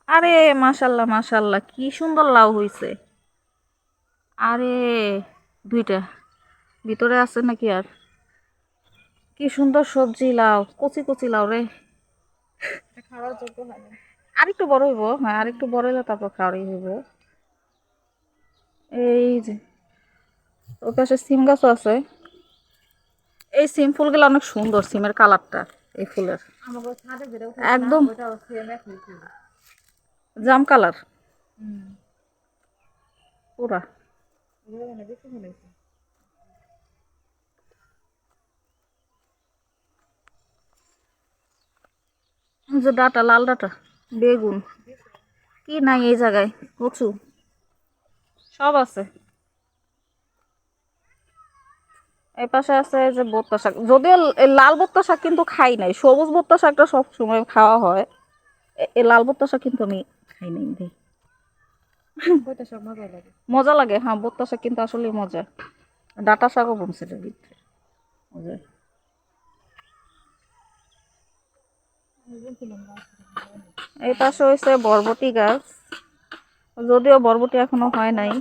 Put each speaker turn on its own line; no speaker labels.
আরে মাশাল্লাহ মাশাল্লাহ, কি সুন্দর লাউ হইছে। আরে দুইটা ভিতরে আছে নাকি? আর কি সুন্দর সবজি, লাউ কচি কচি লাউ রে।
খাওয়ার যোগ্য হয় না।
আরেকটু বড় হইব, হ্যাঁ আরেকটু বড় হইলে তারপর খাওয়ারই হইব। এই যে ওর পাশে সিম গাছও আছে। এই সিম ফুলগুলো অনেক সুন্দর, সিমের কালারটা এই ফুলের
আমাকে ছাদে যেটা উঠাইছে না
একদম
ওইটাও সেম একই ফুল।
জাম কালার
হুম।
পুরা।
এগুলো মানে বেশি ফুল হয়েছে।
এই যে ডাটা, লাল ডাটা, বেগুন, কি নাই এই জায়গায়, কচু সব আছে। এই পাশে আছে যে বোত্তা শাক, যদিও এই লাল বোত্তা শাক কিন্তু খাই নাই, সবুজ বোত্তা শাকটা সব সময় খাওয়া হয়। এই লাল বোত্তা শাক কিন্তু আমি খাই নাই ভাই।
ওইটা সব মজা লাগে।
মজা লাগে, হ্যাঁ বোত্তা শাক কিন্তু আসলে মজা। ডাটা শাকও বলছে এটার ভিতরে মজা।
আমি বলছিলাম না।
এই পাশে হয়েছে বরবটি গাছ, যদিও বরবটি এখনো হয় নাই।